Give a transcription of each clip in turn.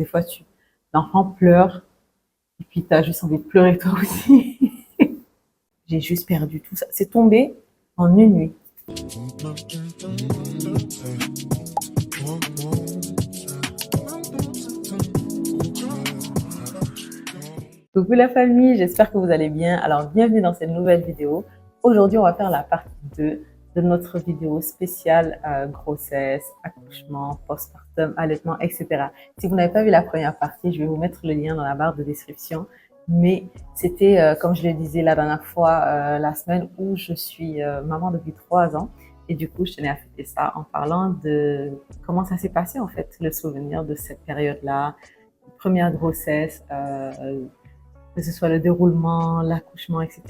Des fois, l'enfant pleure et puis tu as juste envie de pleurer toi aussi. J'ai juste perdu tout ça. C'est tombé en une nuit. Coucou la famille, j'espère que vous allez bien. Alors, bienvenue dans cette nouvelle vidéo. Aujourd'hui, on va faire la partie 2 de notre vidéo spéciale grossesse, accouchement, postpartum, allaitement, etc. Si vous n'avez pas vu la première partie, je vais vous mettre le lien dans la barre de description. Mais c'était, comme je le disais la dernière fois, la semaine où je suis maman depuis 3 ans. Et du coup, je tenais à fêter ça en parlant de comment ça s'est passé, en fait, le souvenir de cette période-là, première grossesse, que ce soit le déroulement, l'accouchement, etc.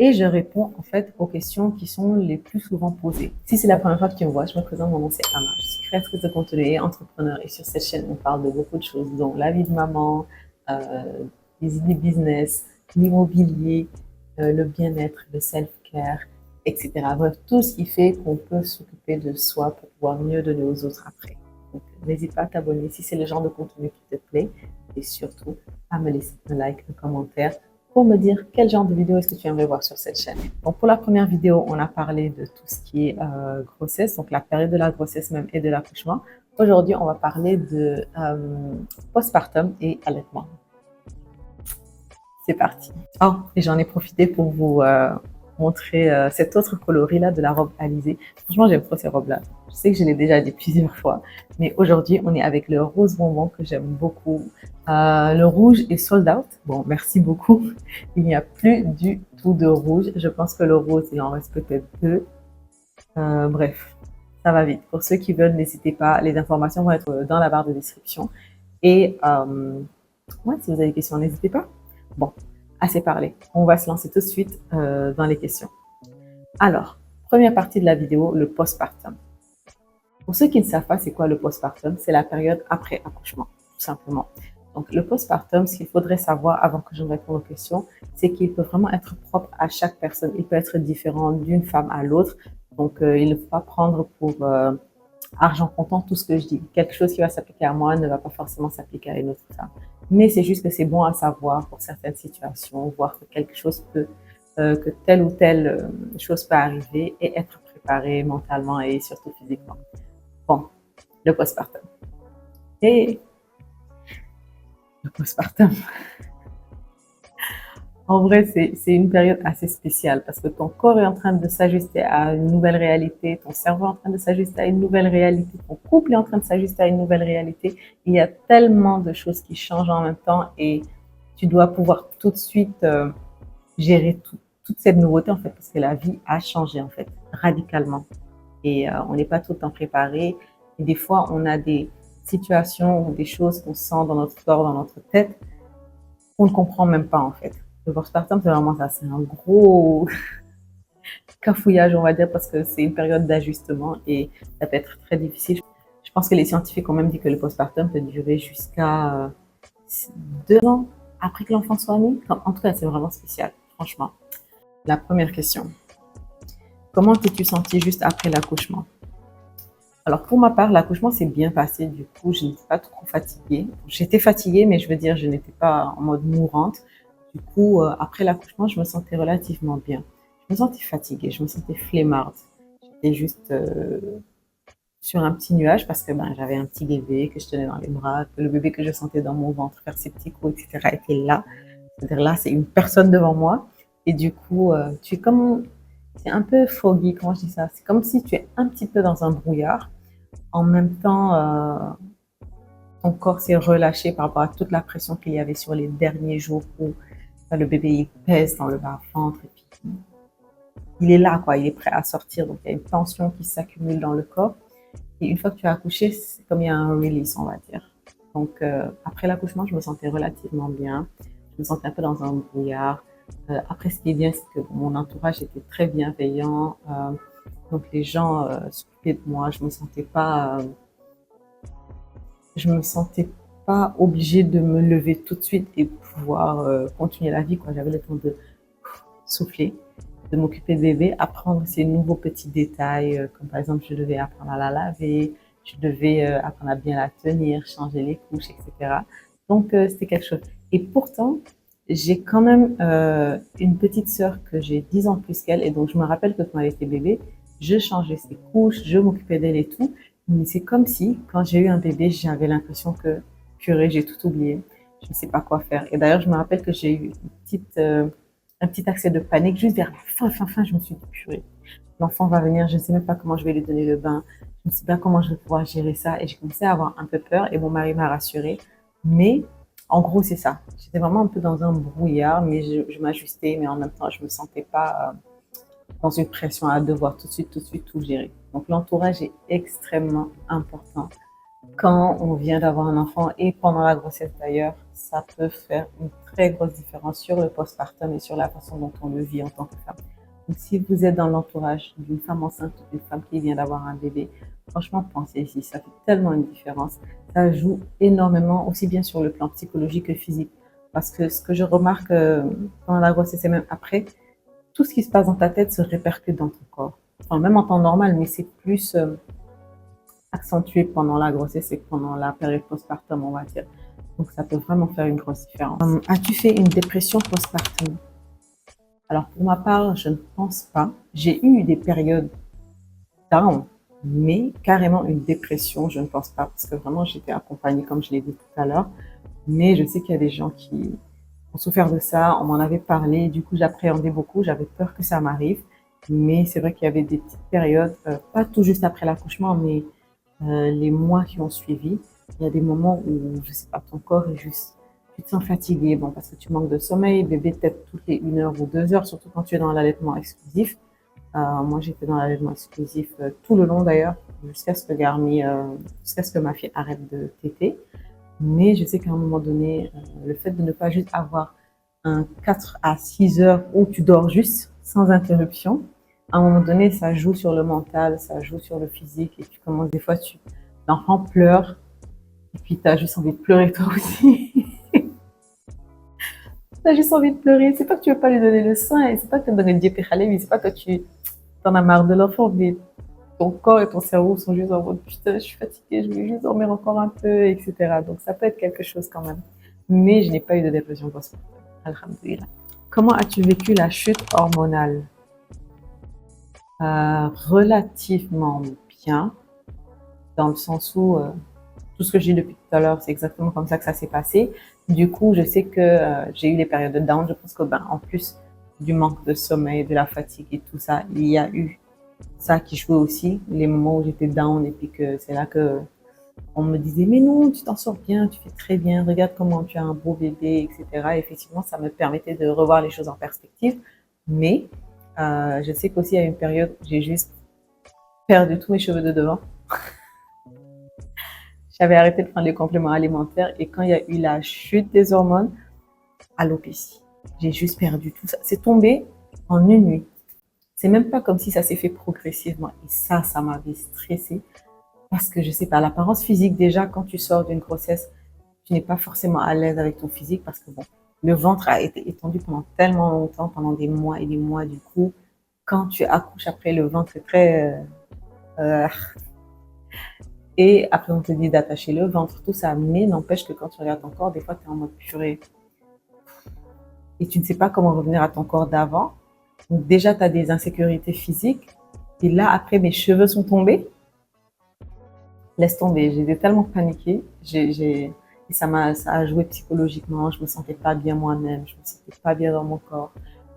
Et je réponds en fait aux questions qui sont les plus souvent posées. Si c'est la première fois que tu me vois, je me présente, mon nom c'est Anna. Je suis créatrice de contenu et entrepreneur. Et sur cette chaîne, on parle de beaucoup de choses, dont la vie de maman, les idées business, l'immobilier, le bien-être, le self-care, etc. Bref, tout ce qui fait qu'on peut s'occuper de soi pour pouvoir mieux donner aux autres après. Donc, n'hésite pas à t'abonner si c'est le genre de contenu qui te plaît. Et surtout, à me laisser un like, un commentaire pour me dire quel genre de vidéo est-ce que tu aimerais voir sur cette chaîne. Donc pour la première vidéo, on a parlé de tout ce qui est grossesse, donc la période de la grossesse même et de l'accouchement. Aujourd'hui, on va parler de postpartum et allaitement. C'est parti. Oh, et j'en ai profité pour vous montrer cet autre coloris là de la robe Alizée. Franchement, j'aime trop ces robes là. Je sais que je l'ai déjà dit plusieurs fois, mais aujourd'hui, on est avec le rose bonbon que j'aime beaucoup. Le rouge est sold out. Bon, merci beaucoup. Il n'y a plus du tout de rouge. Je pense que le rose, il en reste peut-être deux. Bref, ça va vite. Pour ceux qui veulent, n'hésitez pas. Les informations vont être dans la barre de description. Et ouais, si vous avez des questions, n'hésitez pas. Bon, assez parlé. On va se lancer tout de suite dans les questions. Alors, première partie de la vidéo, le postpartum. Pour ceux qui ne savent pas c'est quoi le postpartum, c'est la période après accouchement, tout simplement. Donc, le postpartum, ce qu'il faudrait savoir avant que je ne réponde aux questions, c'est qu'il peut vraiment être propre à chaque personne. Il peut être différent d'une femme à l'autre. Donc, il ne faut pas prendre pour argent comptant tout ce que je dis. Quelque chose qui va s'appliquer à moi ne va pas forcément s'appliquer à une autre femme. Mais c'est juste que c'est bon à savoir pour certaines situations, voir que quelque chose peut, que telle ou telle chose peut arriver et être préparé mentalement et surtout physiquement. Bon, le postpartum. Et le postpartum. En vrai, c'est une période assez spéciale parce que ton corps est en train de s'ajuster à une nouvelle réalité, ton cerveau est en train de s'ajuster à une nouvelle réalité, ton couple est en train de s'ajuster à une nouvelle réalité. Il y a tellement de choses qui changent en même temps et tu dois pouvoir tout de suite gérer toute cette nouveauté en fait parce que la vie a changé en fait radicalement et on n'est pas tout le temps préparé. Et des fois, on a des situations ou des choses qu'on sent dans notre corps, dans notre tête, qu'on ne comprend même pas en fait. Le postpartum, c'est vraiment ça, c'est un gros cafouillage, on va dire, parce que c'est une période d'ajustement et ça peut être très difficile. Je pense que les scientifiques ont même dit que le postpartum peut durer jusqu'à 2 ans après que l'enfant soit né. En tout cas, c'est vraiment spécial, franchement. La première question. Comment t'es-tu sentie juste après l'accouchement? Alors, pour ma part, l'accouchement s'est bien passé. Du coup, je n'étais pas trop fatiguée. J'étais fatiguée, mais je veux dire, je n'étais pas en mode mourante. Du coup, après l'accouchement, je me sentais relativement bien. Je me sentais fatiguée, je me sentais flemmarde. J'étais juste sur un petit nuage parce que ben, j'avais un petit bébé que je tenais dans les bras, que le bébé que je sentais dans mon ventre faire ses petits coups, etc. était là. C'est-à-dire là, c'est une personne devant moi. Et du coup, tu es comme... C'est un peu foggy, comment je dis ça? C'est comme si tu es un petit peu dans un brouillard. En même temps, ton corps s'est relâché par rapport à toute la pression qu'il y avait sur les derniers jours où le bébé il pèse dans le bas-ventre et puis il est là, quoi, il est prêt à sortir. Donc il y a une tension qui s'accumule dans le corps. Et une fois que tu as accouché, c'est comme il y a un release, on va dire. Donc après l'accouchement, je me sentais relativement bien. Je me sentais un peu dans un brouillard. Après, ce qui est bien, c'est que mon entourage était très bienveillant. Donc les gens s'occupaient de moi. Je me sentais pas obligée de me lever tout de suite et pouvoir continuer la vie, quoi. J'avais le temps de souffler, de m'occuper de bébé, apprendre ces nouveaux petits détails, comme par exemple, je devais apprendre à la laver, Je devais apprendre à bien la tenir, changer les couches, etc. Donc, c'était quelque chose. Et pourtant, j'ai quand même une petite sœur que j'ai 10 ans plus qu'elle. Et donc, je me rappelle que quand elle était bébé, je changeais ses couches, je m'occupais d'elle et tout. Mais c'est comme si, quand j'ai eu un bébé, j'avais l'impression que, purée, j'ai tout oublié. Je ne sais pas quoi faire. Et d'ailleurs, je me rappelle que j'ai eu un petit accès de panique juste vers la fin. Je me suis dit, purée, l'enfant va venir, je ne sais même pas comment je vais lui donner le bain. Je ne sais pas comment je vais pouvoir gérer ça. Et j'ai commencé à avoir un peu peur et mon mari m'a rassurée. Mais en gros, c'est ça. J'étais vraiment un peu dans un brouillard, mais je m'ajustais, mais en même temps, je ne me sentais pas dans une pression à devoir tout de suite tout gérer. Donc l'entourage est extrêmement important. Quand on vient d'avoir un enfant et pendant la grossesse d'ailleurs, ça peut faire une très grosse différence sur le postpartum et sur la façon dont on le vit en tant que femme. Donc si vous êtes dans l'entourage d'une femme enceinte ou d'une femme qui vient d'avoir un bébé, franchement pensez-y, ça fait tellement une différence. Ça joue énormément aussi bien sur le plan psychologique que physique. Parce que ce que je remarque pendant la grossesse et même après, tout ce qui se passe dans ta tête se répercute dans ton corps. Enfin, même en temps normal, mais c'est plus accentué pendant la grossesse et pendant la période postpartum, on va dire. Donc, ça peut vraiment faire une grosse différence. As-tu fait une dépression postpartum? Alors, pour ma part, je ne pense pas. J'ai eu des périodes down, mais carrément une dépression, je ne pense pas, parce que vraiment, j'étais accompagnée, comme je l'ai dit tout à l'heure. Mais je sais qu'il y a des gens qui ont souffert de ça, on m'en avait parlé, du coup, j'appréhendais beaucoup, j'avais peur que ça m'arrive. Mais c'est vrai qu'il y avait des petites périodes, pas tout juste après l'accouchement, mais les mois qui ont suivi, il y a des moments où, je sais pas, ton corps est juste, tu te sens fatigué, bon, parce que tu manques de sommeil, bébé peut-être toutes les 1 heure ou 2 heures, surtout quand tu es dans l'allaitement exclusif. Moi, j'étais dans l'allaitement exclusif tout le long d'ailleurs, jusqu'à ce que ma fille arrête de téter. Mais je sais qu'à un moment donné, le fait de ne pas juste avoir un 4 à 6 heures où tu dors juste sans interruption, à un moment donné, ça joue sur le mental, ça joue sur le physique et tu commences des fois, l'enfant pleure et puis tu as juste envie de pleurer toi aussi. Tu as juste envie de pleurer. C'est pas que tu veux pas lui donner le sein et c'est pas que tu veux donner le diépéchalé, mais c'est pas que tu en as marre de l'enfant, mais ton corps et ton cerveau sont juste en mode putain, je suis fatiguée, je vais juste dormir encore un peu, etc. Donc ça peut être quelque chose quand même. Mais je n'ai pas eu de dépression postpartum. Alhamdulillah. Comment as-tu vécu la chute hormonale? Relativement bien, dans le sens où tout ce que j'ai dit depuis tout à l'heure, c'est exactement comme ça que ça s'est passé. Du coup, je sais que j'ai eu les périodes de down. Je pense que, en plus du manque de sommeil, de la fatigue et tout ça, il y a eu ça qui jouait aussi, les moments où j'étais down et puis que c'est là que on me disait mais non, tu t'en sors bien, tu fais très bien, regarde comment tu as un beau bébé, etc. Et effectivement, ça me permettait de revoir les choses en perspective. Mais je sais qu'aussi à une période, j'ai juste perdu tous mes cheveux de devant. J'avais arrêté de prendre les compléments alimentaires et quand il y a eu la chute des hormones, alopécie. J'ai juste perdu tout ça. C'est tombé en une nuit. C'est même pas comme si ça s'est fait progressivement. Et ça m'avait stressée. Parce que je sais pas, l'apparence physique, déjà, quand tu sors d'une grossesse, tu n'es pas forcément à l'aise avec ton physique parce que bon, le ventre a été étendu pendant tellement longtemps, pendant des mois et des mois. Du coup, quand tu accouches après, le ventre est très, euh, et après, on te dit d'attacher le ventre, tout ça. Mais n'empêche que quand tu regardes ton corps, des fois, tu es en mode purée. Et tu ne sais pas comment revenir à ton corps d'avant. Donc déjà, tu as des insécurités physiques. Et là, après, mes cheveux sont tombés. Laisse tomber. J'étais tellement paniquée. Et ça a joué psychologiquement. Je me sentais pas bien moi-même. Je me sentais pas bien dans mon corps.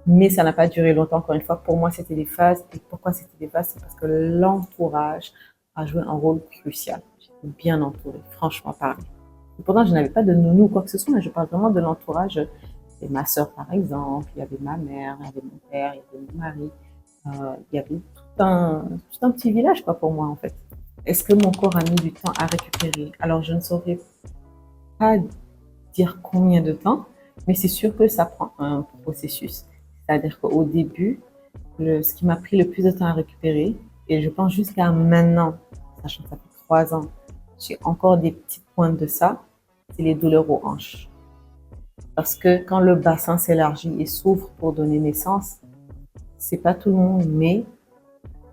Mais ça n'a pas duré longtemps. Encore une fois, pour moi, c'était des phases. Et pourquoi c'était des phases? C'est parce que l'entourage a joué un rôle crucial. J'étais bien entourée, franchement parlé. Et pourtant, je n'avais pas de nounou ou quoi que ce soit, mais je parle vraiment de l'entourage. Et ma sœur, par exemple, il y avait ma mère, il y avait mon père, il y avait mon mari. Il y avait tout un petit village, quoi, pour moi, en fait. Est-ce que mon corps a mis du temps à récupérer? Alors, je ne saurais pas dire combien de temps, mais c'est sûr que ça prend un processus. C'est-à-dire qu'au début, ce qui m'a pris le plus de temps à récupérer, et je pense jusqu'à maintenant, sachant que ça fait 3 ans, j'ai encore des petites pointes de ça, c'est les douleurs aux hanches. Parce que quand le bassin s'élargit et s'ouvre pour donner naissance, c'est pas tout le monde, mais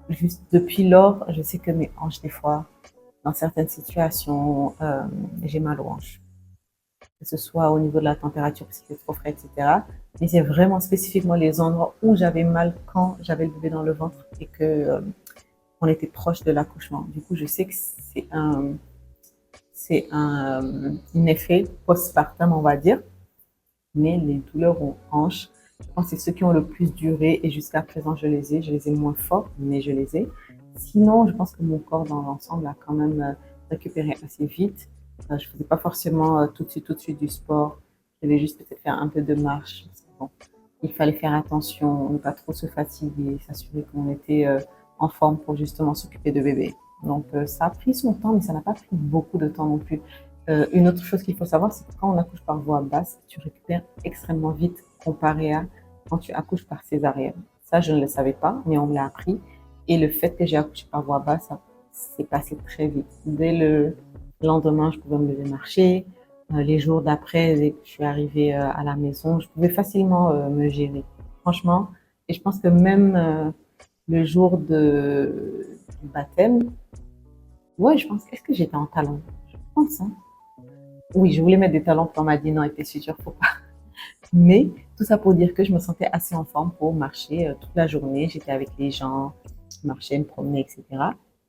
juste depuis lors, je sais que mes hanches, des fois, Dans certaines situations, j'ai mal aux hanches. Que ce soit au niveau de la température, parce qu'il fait trop frais, etc. Mais c'est vraiment spécifiquement les endroits où j'avais mal quand j'avais le bébé dans le ventre et que on était proche de l'accouchement. Du coup, je sais que c'est un effet postpartum, on va dire. Mais les douleurs aux hanches, je pense que c'est ceux qui ont le plus duré et jusqu'à présent, je les ai moins forts, mais je les ai. Sinon, je pense que mon corps dans l'ensemble a quand même récupéré assez vite. Je faisais pas forcément tout de suite du sport. Je devais juste peut-être faire un peu de marche. Parce que, bon, il fallait faire attention, ne pas trop se fatiguer, s'assurer qu'on était en forme pour justement s'occuper de bébé. Donc, ça a pris son temps, mais ça n'a pas pris beaucoup de temps non plus. Une autre chose qu'il faut savoir, c'est que quand on accouche par voie basse, tu récupères extrêmement vite comparé à quand tu accouches par césarienne. Ça, je ne le savais pas, mais on me l'a appris. Et le fait que j'ai accouché par voie basse, ça s'est passé très vite. Dès le lendemain, je pouvais me lever marcher. Les jours d'après, dès que je suis arrivée à la maison, je pouvais facilement me gérer. Franchement, et je pense que même le jour du baptême, ouais, je pense, est-ce que j'étais en talons? Je pense, hein. Oui, je voulais mettre des talons, puis on m'a dit non, avec tes sutures, faut pas. Mais tout ça pour dire que je me sentais assez en forme pour marcher toute la journée. J'étais avec les gens, je marchais, me promenais, etc.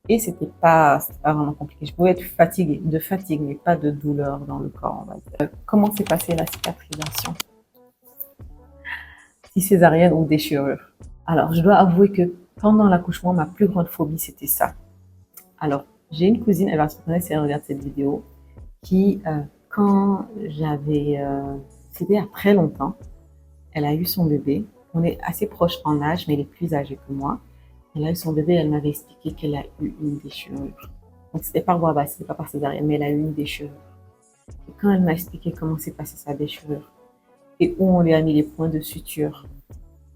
Et c'était pas vraiment compliqué. Je pouvais être fatiguée, de fatigue, mais pas de douleur dans le corps, on va dire. Comment s'est passée la cicatrisation? Si césarienne ou déchirure? Alors, je dois avouer que pendant l'accouchement, ma plus grande phobie, c'était ça. Alors, j'ai une cousine, elle va se reconnaître si elle regarde cette vidéo, qui, quand c'était il y a très longtemps, elle a eu son bébé. On est assez proches en âge, mais elle est plus âgée que moi. Elle a eu son bébé, elle m'avait expliqué qu'elle a eu une déchirure. Donc, c'était par voie basse, c'était pas par césarienne, mais elle a eu une déchirure. Et quand elle m'a expliqué comment s'est passée sa déchirure, et où on lui a mis les points de suture,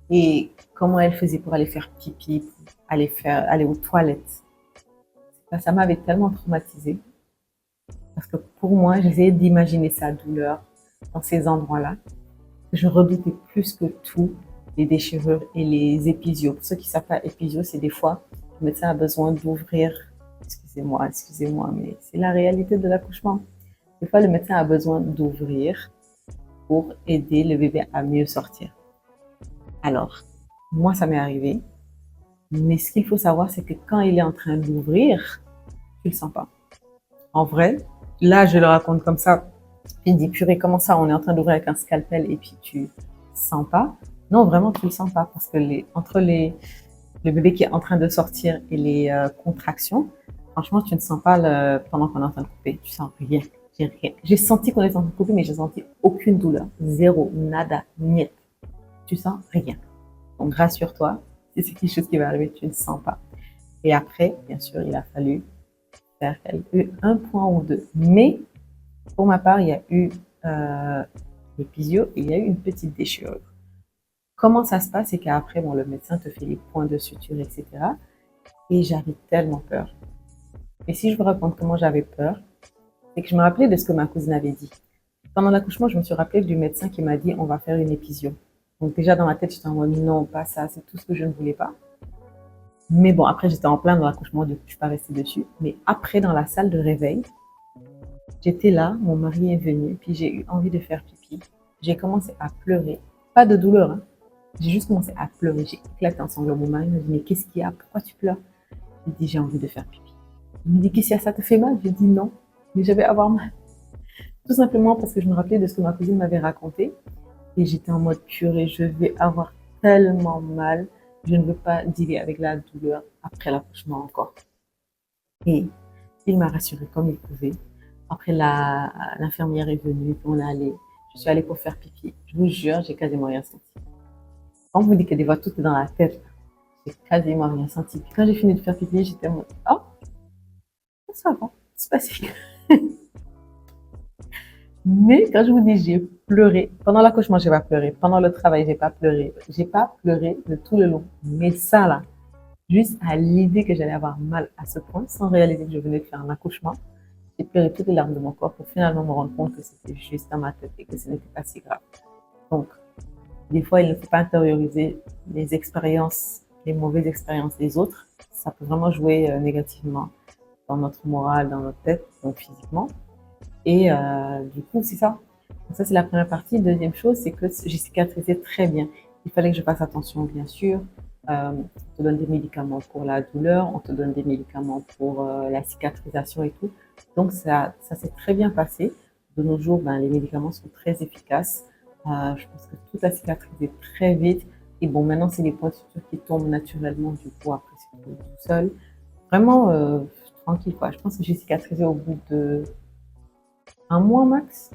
et comment elle faisait pour aller faire pipi, pour aller aux toilettes, ça m'avait tellement traumatisée. Parce que pour moi, j'essayais d'imaginer sa douleur dans ces endroits-là. Je redoutais plus que tout les déchirures et les épisiots. Pour ceux qui ne savent pas, épisio, c'est des fois, le médecin a besoin d'ouvrir, excusez-moi, mais c'est la réalité de l'accouchement. Des fois, le médecin a besoin d'ouvrir pour aider le bébé à mieux sortir. Alors, moi, ça m'est arrivé. Mais ce qu'il faut savoir, c'est que quand il est en train d'ouvrir, tu le sens pas. En vrai, là, je le raconte comme ça. Il dit, purée, comment ça, on est en train d'ouvrir avec un scalpel et puis tu sens pas? Non, vraiment, tu le sens pas parce que entre le bébé qui est en train de sortir et les contractions, franchement, tu ne sens pas pendant qu'on est en train de couper. Tu sens rien. J'ai rien. J'ai senti qu'on est en train de couper, mais j'ai senti aucune douleur. Zéro, nada, niet. Tu sens rien. Donc, rassure-toi. Si c'est quelque chose qui va arriver, tu ne sens pas. Et après, bien sûr, il a fallu faire un point ou deux. Mais pour ma part, il y a eu l'épisio et il y a eu une petite déchirure. Comment ça se passe? C'est qu'après, bon, le médecin te fait les points de suture, etc. Et j'avais tellement peur. Et si je vous raconte comment j'avais peur, c'est que je me rappelais de ce que ma cousine avait dit. Pendant l'accouchement, je me suis rappelée du médecin qui m'a dit on va faire une épisio. Donc déjà dans ma tête, j'étais en mode non, pas ça, c'est tout ce que je ne voulais pas. Mais bon, après, j'étais en plein dans l'accouchement, du coup, je suis pas restée dessus. Mais après, dans la salle de réveil, j'étais là, mon mari est venu, puis j'ai eu envie de faire pipi. J'ai commencé à pleurer. Pas de douleur, hein. J'ai juste commencé à pleurer. J'ai éclaté en sanglots. Mon mari m'a dit, mais qu'est-ce qu'il y a? Pourquoi tu pleures? J'ai dit, j'ai envie de faire pipi. Il me dit, qu'est-ce qu'il y a? Ça te fait mal? J'ai dit non, mais je vais avoir mal. Tout simplement parce que je me rappelais de ce que ma cousine m'avait raconté. Et j'étais en mode purée, je vais avoir tellement mal. Je ne veux pas dealer avec la douleur après l'accouchement encore. Et il m'a rassurée comme il pouvait. Après, l'infirmière est venue, puis on est allé. Je suis allée pour faire pipi. Je vous jure, j'ai quasiment rien senti. Quand on vous dit que des fois tout est dans la tête, j'ai quasiment rien senti. Puis quand j'ai fini de faire pipi, j'étais en mode, oh, ça va, c'est passé. Mais quand je vous dis j'ai pleuré, pendant l'accouchement, j'ai pas pleuré. Pendant le travail, j'ai pas pleuré. J'ai pas pleuré de tout le long. Mais ça, là, juste à l'idée que j'allais avoir mal à ce point, sans réaliser que je venais de faire un accouchement, j'ai pleuré toutes les larmes de mon corps pour finalement me rendre compte que c'était juste dans ma tête et que ce n'était pas si grave. Donc, des fois, il ne faut pas intérioriser les mauvaises expériences des autres. Ça peut vraiment jouer négativement dans notre morale, dans notre tête, donc physiquement. Et du coup, c'est ça. Donc ça, c'est la première partie. Deuxième chose, c'est que j'ai cicatrisé très bien. Il fallait que je fasse attention, bien sûr. On te donne des médicaments pour la douleur, on te donne des médicaments pour la cicatrisation et tout. Donc ça s'est très bien passé. De nos jours, ben, les médicaments sont très efficaces. Je pense que tout a cicatrisé très vite. Et bon, maintenant, c'est les points de suture qui tombent naturellement du coup après c'est tout seul. Vraiment tranquille quoi. Je pense que j'ai cicatrisé au bout de un mois max,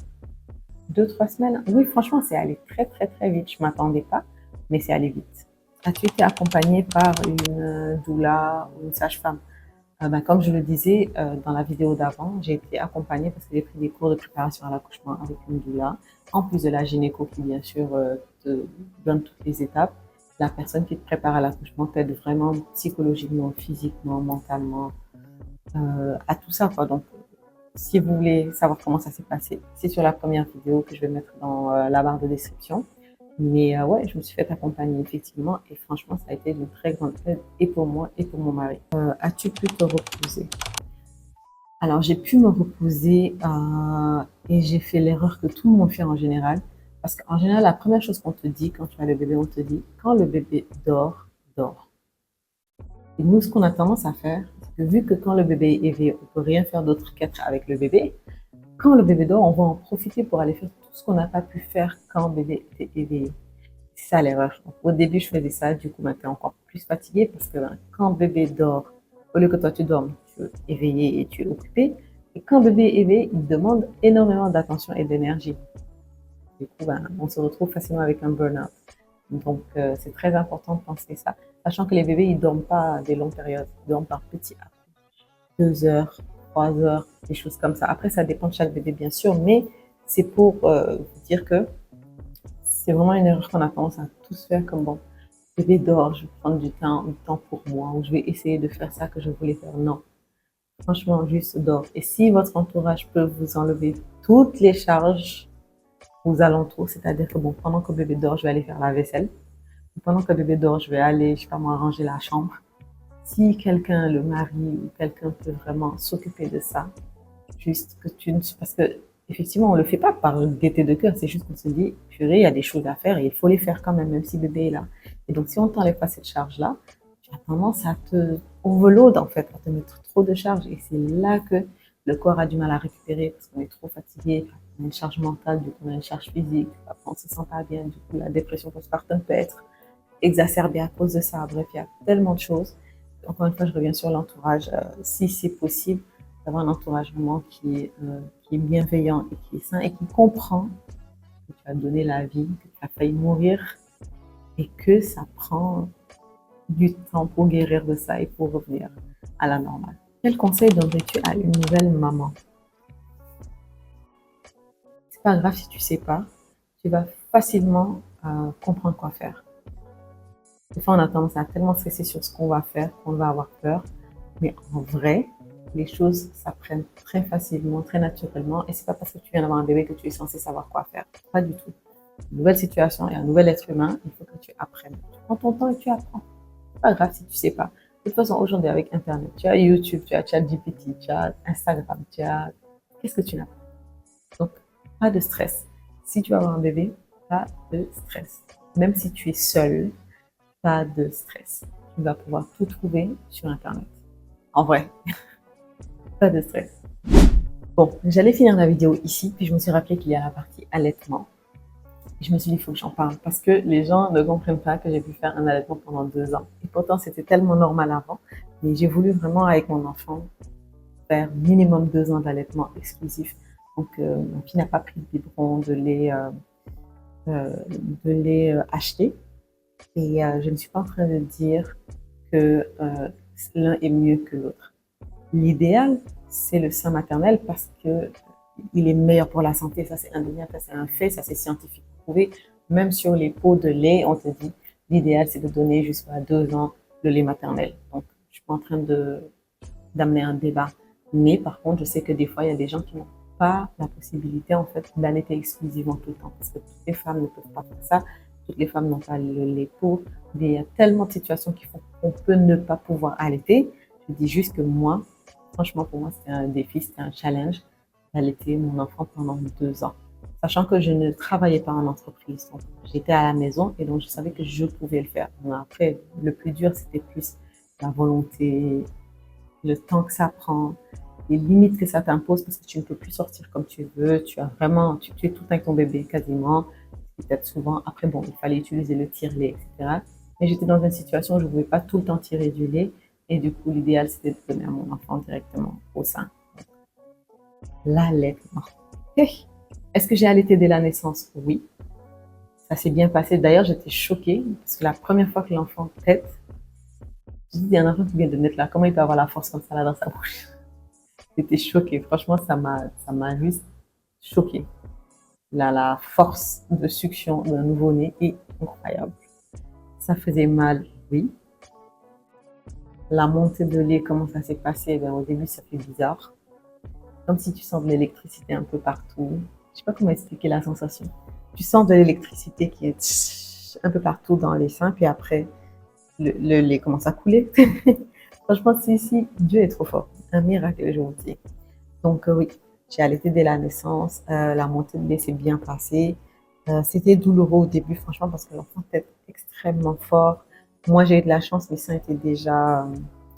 2, 3 semaines. Oui, franchement, c'est allé très très très vite. Je m'attendais pas, mais c'est allé vite. As-tu été accompagnée par une doula ou une sage-femme? Ben, comme je le disais dans la vidéo d'avant, j'ai été accompagnée parce que j'ai pris des cours de préparation à l'accouchement avec une doula, en plus de la gynéco qui, bien sûr, te donne toutes les étapes. La personne qui te prépare à l'accouchement t'aide vraiment psychologiquement, physiquement, mentalement, à tout ça, quoi. Donc, si vous voulez savoir comment ça s'est passé, c'est sur la première vidéo que je vais mettre dans la barre de description. Mais ouais, je me suis fait accompagner effectivement et franchement, ça a été d'une très grande aide et pour moi et pour mon mari. As-tu pu te reposer? Alors, j'ai pu me reposer et j'ai fait l'erreur que tout le monde fait en général. Parce qu'en général, la première chose qu'on te dit quand tu as le bébé, on te dit quand le bébé dort, dort. Et nous, ce qu'on a tendance à faire, c'est que vu que quand le bébé est éveillé, on ne peut rien faire d'autre qu'être avec le bébé, quand le bébé dort, on va en profiter pour aller faire tout ce qu'on n'a pas pu faire quand le bébé était éveillé. C'est ça l'erreur. Donc, au début, je faisais ça, du coup, maintenant, tu es encore plus fatigué parce que ben, quand bébé dort, au lieu que toi tu dormes, tu es éveillé et tu es occupé. Et quand bébé est éveillé, il demande énormément d'attention et d'énergie. Du coup, ben, on se retrouve facilement avec un burn-out. Donc, c'est très important de penser ça, sachant que les bébés, ils dorment pas des longues périodes, ils dorment par petits A. 2 heures, 3 heures, des choses comme ça. Après, ça dépend de chaque bébé, bien sûr, mais c'est pour vous dire que c'est vraiment une erreur qu'on a tendance à tous faire comme bon, bébé dort, je vais prendre du temps pour moi, ou je vais essayer de faire ça que je voulais faire. Non, franchement, juste dort. Et si votre entourage peut vous enlever toutes les charges aux alentours, c'est-à-dire que bon, pendant que bébé dort, je vais aller faire la vaisselle. Pendant que bébé dort, je vais aller, je sais pas moi, ranger la chambre. Si quelqu'un, le mari ou quelqu'un peut vraiment s'occuper de ça, juste que tu ne... Parce que, effectivement, on le fait pas par gaieté de cœur, c'est juste qu'on se dit, purée, il y a des choses à faire et il faut les faire quand même, même si bébé est là. Et donc, si on t'enlève pas cette charge-là, tu as tendance à te overload, en fait, à te mettre trop de charge. Et c'est là que le corps a du mal à récupérer parce qu'on est trop fatigué, on a une charge mentale, du coup, on a une charge physique, après, on se sent pas bien, du coup, la dépression postpartum peut être exacerbée à cause de ça. Bref, il y a tellement de choses. Encore une fois, je reviens sur l'entourage. Si c'est possible, d'avoir un entourage vraiment qui est bienveillant et qui est sain et qui comprend que tu as donné la vie, que tu as failli mourir et que ça prend du temps pour guérir de ça et pour revenir à la normale. Quel conseil donnerais-tu à une nouvelle maman? C'est pas grave si tu sais pas, tu vas facilement comprendre quoi faire. Des fois, on a tendance à tellement stresser sur ce qu'on va faire qu'on va avoir peur. Mais en vrai, les choses s'apprennent très facilement, très naturellement. Et c'est pas parce que tu viens d'avoir un bébé que tu es censé savoir quoi faire. Pas du tout. Une nouvelle situation et un nouvel être humain, il faut que tu apprennes. Tu prends ton temps et tu apprends. C'est pas grave si tu sais pas. De toute façon, aujourd'hui, avec Internet, tu as YouTube, tu as ChatGPT, tu as Instagram, tu as... Qu'est-ce que tu n'as pas? Donc, pas de stress. Si tu vas avoir un bébé, pas de stress. Même si tu es seul, pas de stress. Tu vas pouvoir tout trouver sur Internet. En vrai, pas de stress. Bon, j'allais finir la vidéo ici, puis je me suis rappelé qu'il y a la partie allaitement. Et je me suis dit, il faut que j'en parle, parce que les gens ne comprennent pas que j'ai pu faire un allaitement pendant 2 ans. Et pourtant, c'était tellement normal avant. Mais j'ai voulu vraiment, avec mon enfant, faire minimum 2 ans d'allaitement exclusif. Donc, ma fille n'a pas pris de biberon, de lait acheté. Et je ne suis pas en train de dire que l'un est mieux que l'autre. L'idéal, c'est le sein maternel parce que il est meilleur pour la santé. Ça, c'est indéniable, ça, c'est un fait, ça, c'est scientifique prouvé. Même sur les pots de lait, on te dit l'idéal, c'est de donner jusqu'à 2 ans le lait maternel. Donc, je suis pas en train d'amener un débat. Mais par contre, je sais que des fois, il y a des gens qui n'ont pas la possibilité, en fait, d'allaiter exclusivement tout le temps. Parce que toutes les femmes ne peuvent pas faire ça. Toutes les femmes n'ont pas le lait pour. Il y a tellement de situations qui font qu'on peut ne pas pouvoir allaiter. Je dis juste que moi, Franchement, pour moi, c'était un défi, c'était un challenge d'allaiter mon enfant pendant 2 ans. Sachant que je ne travaillais pas en entreprise. Donc, j'étais à la maison et donc je savais que je pouvais le faire. Mais après, le plus dur, c'était plus la volonté, le temps que ça prend, les limites que ça t'impose parce que tu ne peux plus sortir comme tu veux. Tu as vraiment, tu es tout avec ton bébé quasiment. Peut-être souvent. Après, bon, il fallait utiliser le tire-lait, etc. Mais j'étais dans une situation où je ne pouvais pas tout le temps tirer du lait. Et du coup, l'idéal, c'était de donner à mon enfant directement au sein. L'allaitement. Est-ce que j'ai allaité dès la naissance? Oui. Ça s'est bien passé. D'ailleurs, j'étais choquée parce que la première fois que l'enfant tète, je dis, il y a un enfant qui vient de naître là. Comment il peut avoir la force comme ça là dans sa bouche? J'étais choquée. Franchement, ça m'a juste choquée. La force de succion d'un nouveau-né est incroyable. Ça faisait mal, oui. La montée de lait, comment ça s'est passé? Ben, au début, ça fait bizarre. Comme si tu sens de l'électricité un peu partout. Je sais pas comment expliquer la sensation. Tu sens de l'électricité qui est un peu partout dans les seins, puis après, le lait commence à couler. Franchement, si, Dieu est trop fort. Un miracle, je vous dis. Donc, oui, j'ai allaité dès la naissance. La montée de lait s'est bien passée. C'était douloureux au début, franchement, parce que l'enfant était extrêmement fort. Moi, j'ai eu de la chance, mes seins étaient déjà,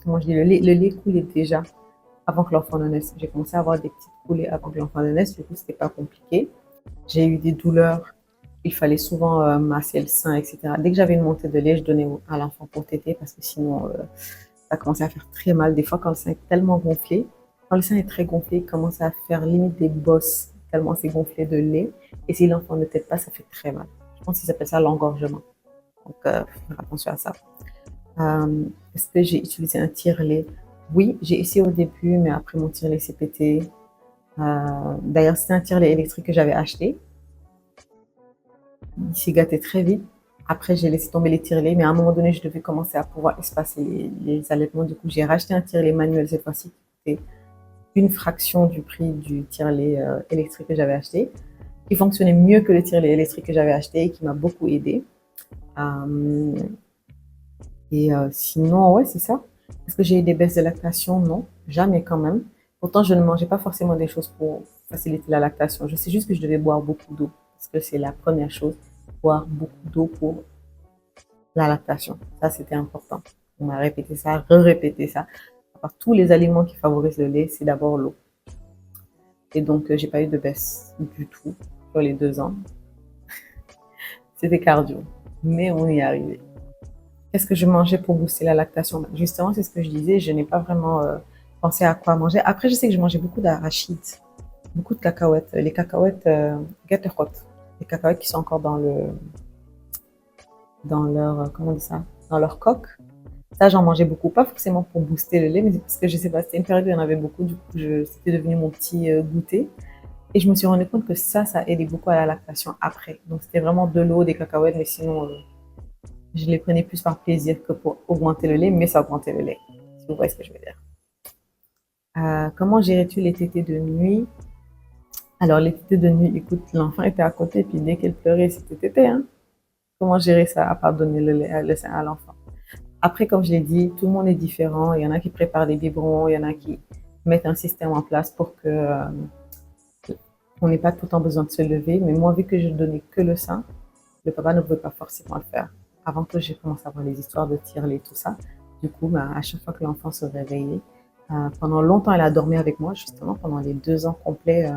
comment je dis, le lait coulait déjà avant que l'enfant ne naisse. J'ai commencé à avoir des petites coulées avant que l'enfant ne naisse, du coup, c'était pas compliqué. J'ai eu des douleurs, il fallait souvent masser le sein, etc. Dès que j'avais une montée de lait, je donnais à l'enfant pour téter parce que sinon, ça commençait à faire très mal. Des fois, quand le sein est tellement gonflé, quand le sein est très gonflé, il commence à faire limite des bosses tellement c'est gonflé de lait. Et si l'enfant ne tète pas, ça fait très mal. Je pense qu'ils appellent ça l'engorgement. Donc, faut faire attention à ça. Est-ce que j'ai utilisé un tire-lait? Oui, j'ai essayé au début, mais après mon tire-lait s'est pété. D'ailleurs, c'était un tire-lait électrique que j'avais acheté. Il s'est gâté très vite. Après, j'ai laissé tomber les tire-laits, mais à un moment donné, je devais commencer à pouvoir espacer les allaitements. Du coup, j'ai racheté un tire-lait manuel cette fois-ci qui coûtait une fraction du prix du tire-lait électrique que j'avais acheté, qui fonctionnait mieux que le tire-lait électrique que j'avais acheté et qui m'a beaucoup aidé. Euh, sinon, ouais, c'est ça. Est-ce que j'ai eu des baisses de lactation? Non, jamais quand même. Pourtant, je ne mangeais pas forcément des choses pour faciliter la lactation. Je sais juste que je devais boire beaucoup d'eau, parce que c'est la première chose, boire beaucoup d'eau pour la lactation. Ça, c'était important. On m'a répété ça, re-répété ça. À part tous les aliments qui favorisent le lait, c'est d'abord l'eau. Et donc, j'ai pas eu de baisse du tout sur les 2 ans. C'était cardio, mais on y est arrivé. Qu'est-ce que je mangeais pour booster la lactation? Justement, c'est ce que je disais, je n'ai pas vraiment pensé à quoi manger. Après, je sais que je mangeais beaucoup d'arachides, beaucoup de cacahuètes, les cacahuètes Getterot, les cacahuètes qui sont encore dans leur, comment on dit ça, dans leur coque. Ça, j'en mangeais beaucoup, pas forcément pour booster le lait, mais parce que je sais pas, c'était une période où il y en avait beaucoup, du coup, c'était devenu mon petit goûter. Et je me suis rendu compte que ça aidait beaucoup à la lactation après. Donc, c'était vraiment de l'eau, des cacahuètes, mais sinon, je les prenais plus par plaisir que pour augmenter le lait, mais ça augmentait le lait. Si vous voyez ce que je veux dire. Comment gérais-tu les tétés de nuit? Alors, les tétés de nuit, écoute, l'enfant était à côté, puis dès qu'elle pleurait, c'était tété, hein. Comment gérer ça à part donner le sein à l'enfant? Après, comme je l'ai dit, tout le monde est différent. Il y en a qui préparent des biberons, il y en a qui mettent un système en place pour que on n'ait pas tout le temps besoin de se lever. Mais moi, vu que je donnais que le sein, le papa ne pouvait pas forcément le faire. Avant que j'ai commencé à voir les histoires de tire-lait, tout ça, du coup, bah, à chaque fois que l'enfant se réveillait, pendant longtemps, elle a dormi avec moi, justement, pendant les 2 ans complets,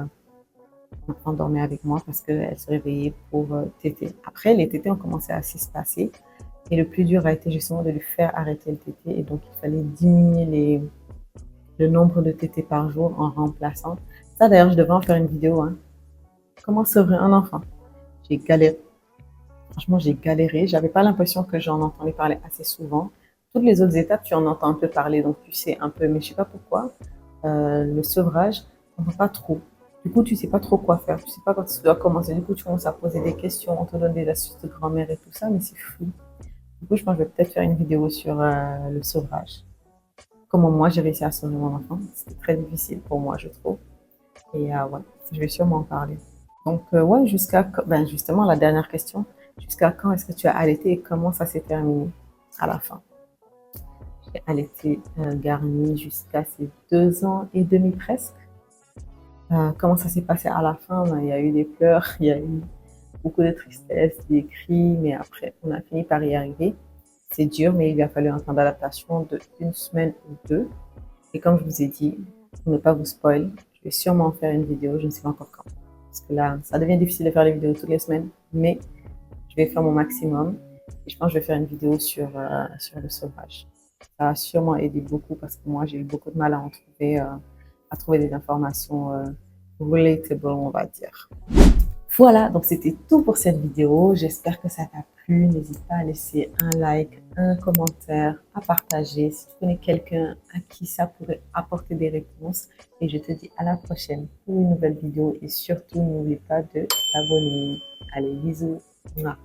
l'enfant dormait avec moi parce qu'elle se réveillait pour téter. Après, les tétés ont commencé à s'espacer et le plus dur a été justement de lui faire arrêter le tété et donc il fallait diminuer le nombre de tétés par jour en remplaçant. Ça, d'ailleurs, je devrais en faire une vidéo, hein. Comment sauver un enfant? J'ai galéré. Franchement, j'ai galéré. J'avais pas l'impression que j'en entendais parler assez souvent. Toutes les autres étapes, tu en entends un peu parler, donc tu sais un peu, mais je sais pas pourquoi. Le sevrage, on ne pas trop. Du coup, tu sais pas trop quoi faire. Tu sais pas quand tu dois commencer. Du coup, tu commences à poser des questions, on te donne des astuces de grand-mère et tout ça, mais c'est fou. Du coup, je pense que je vais peut-être faire une vidéo sur le sevrage. Comment moi j'ai réussi à sauver mon enfant. C'était très difficile pour moi, je trouve. Et ouais, je vais sûrement en parler. Donc, ouais, ben, justement, la dernière question. Jusqu'à quand est-ce que tu as allaité et comment ça s'est terminé à la fin? J'ai allaité Garni jusqu'à ses 2 ans et demi presque. Comment ça s'est passé à la fin? Ben, il y a eu des pleurs, il y a eu beaucoup de tristesse, des cris, mais après, on a fini par y arriver. C'est dur, mais il lui a fallu un temps d'adaptation de 1 semaine ou 2. Et comme je vous ai dit, pour ne pas vous spoil, je vais sûrement faire une vidéo, je ne sais pas encore quand. Parce que là, ça devient difficile de faire les vidéos toutes les semaines, mais je vais faire mon maximum. Et je pense que je vais faire une vidéo sur le sauvage. Ça a sûrement aidé beaucoup parce que moi, j'ai eu beaucoup de mal à trouver des informations relatable, on va dire. Voilà, donc c'était tout pour cette vidéo. J'espère que ça t'a plu. N'hésite pas à laisser un like, un commentaire, à partager si tu connais quelqu'un à qui ça pourrait apporter des réponses. Et je te dis à la prochaine pour une nouvelle vidéo. Et surtout, n'oublie pas de t'abonner. Allez, bisous. Mouah.